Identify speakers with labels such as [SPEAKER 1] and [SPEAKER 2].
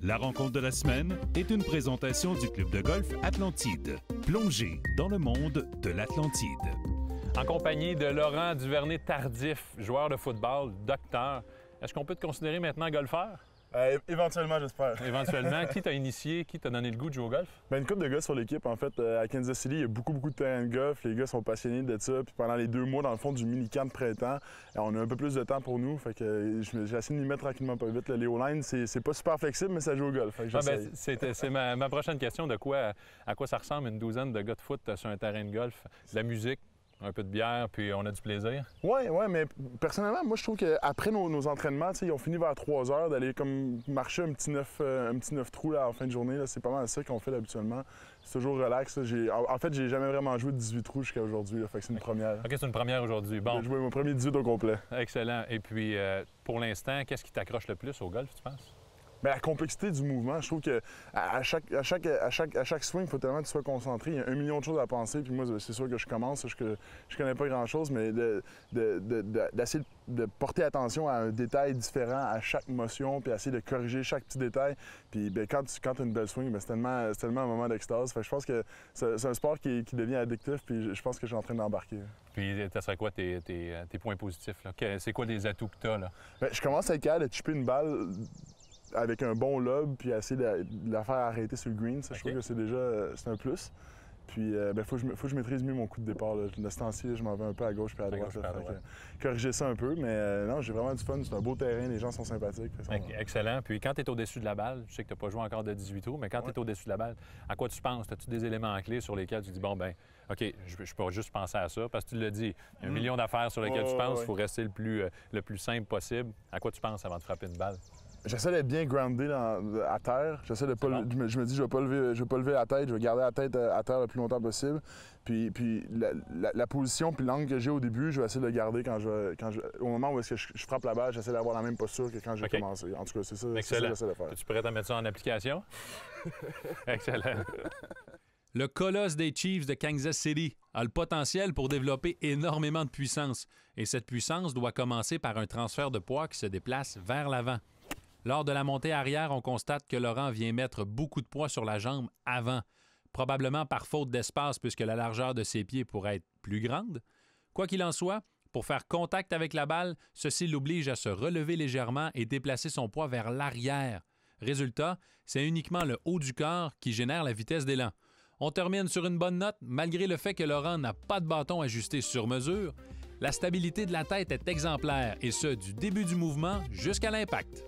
[SPEAKER 1] La rencontre de la semaine est une présentation du club de golf Atlantide. Plongez dans le monde de l'Atlantide.
[SPEAKER 2] En compagnie de Laurent Duvernay-Tardif, joueur de football, docteur. Est-ce qu'on peut te considérer maintenant golfeur?
[SPEAKER 3] Éventuellement, j'espère.
[SPEAKER 2] Éventuellement. Qui t'a initié? Qui t'a donné le goût de jouer au golf?
[SPEAKER 3] Une couple de gars sur l'équipe, en fait. À Kansas City, il y a beaucoup de terrains de golf. Les gars sont passionnés de ça. Puis pendant les 2 mois, dans le fond, du mini-camp de printemps, on a un peu plus de temps pour nous. Fait que j'ai essayé de m'y mettre tranquillement pas vite. Les O-line, c'est pas super flexible, mais ça joue au golf. Fait que
[SPEAKER 2] c'est ma prochaine question. À quoi ça ressemble une douzaine de gars de foot sur un terrain de golf? De la musique, un peu de bière, puis on a du plaisir?
[SPEAKER 3] Oui, mais personnellement, moi, je trouve qu'après nos entraînements, ils ont fini vers 3 heures d'aller comme marcher un petit 9 trous là, en fin de journée. C'est pas mal ça qu'on fait habituellement. C'est toujours relax. En fait, j'ai jamais vraiment joué de 18 trous jusqu'à aujourd'hui. Fait que c'est une première.
[SPEAKER 2] OK, c'est une première aujourd'hui. Bon.
[SPEAKER 3] J'ai joué mon premier 18 au complet.
[SPEAKER 2] Excellent. Et puis, pour l'instant, qu'est-ce qui t'accroche le plus au golf, tu penses?
[SPEAKER 3] Bien, la complexité du mouvement, je trouve qu'à chaque swing, il faut tellement que tu sois concentré. Il y a 1 million de choses à penser. Puis moi, c'est sûr que je commence, je connais pas grand-chose, mais d'essayer de porter attention à un détail différent à chaque motion, puis essayer de corriger chaque petit détail. Puis bien, quand tu as une belle swing, c'est tellement un moment d'extase. Fait que je pense que c'est un sport qui devient addictif, puis je pense que je suis en train d'embarquer.
[SPEAKER 2] Puis, ça serait quoi tes points positifs, là? C'est quoi les atouts que tu as, là?
[SPEAKER 3] Bien, je commence à être capable de chipper une balle avec un bon lob, puis essayer de la faire arrêter sur le green. Ça, je trouve que c'est un plus. Puis, faut que je maîtrise mieux mon coup de départ. Là. De ce temps-ci, je m'en vais un peu à gauche puis à droite. Corriger ça un peu, mais non, j'ai vraiment du fun. C'est un beau terrain, les gens sont sympathiques.
[SPEAKER 2] Excellent. Puis quand tu es au-dessus de la balle, je sais que tu n'as pas joué encore de 18 trous, mais quand tu es au-dessus de la balle, à quoi tu penses? As-tu des éléments clés sur lesquels tu dis, bon, ben OK, je peux juste penser à ça, parce que tu l'as dit, un million d'affaires sur lesquelles tu penses, il faut rester le plus simple possible. À quoi tu penses avant de frapper une balle?
[SPEAKER 3] J'essaie d'être bien groundé à terre. J'essaie de pas. Je me dis, je vais pas lever la tête, je vais garder la tête à terre le plus longtemps possible. Puis la position puis l'angle que j'ai au début, je vais essayer de le garder au moment où est-ce que je frappe la balle, j'essaie d'avoir la même posture que quand j'ai commencé. En tout cas, c'est ça que j'essaie de faire.
[SPEAKER 2] Es-tu prêt à mettre ça en application? Excellent.
[SPEAKER 4] Le colosse des Chiefs de Kansas City a le potentiel pour développer énormément de puissance. Et cette puissance doit commencer par un transfert de poids qui se déplace vers l'avant. Lors de la montée arrière, on constate que Laurent vient mettre beaucoup de poids sur la jambe avant, probablement par faute d'espace puisque la largeur de ses pieds pourrait être plus grande. Quoi qu'il en soit, pour faire contact avec la balle, ceci l'oblige à se relever légèrement et déplacer son poids vers l'arrière. Résultat, c'est uniquement le haut du corps qui génère la vitesse d'élan. On termine sur une bonne note, malgré le fait que Laurent n'a pas de bâton ajusté sur mesure. La stabilité de la tête est exemplaire, et ce, du début du mouvement jusqu'à l'impact.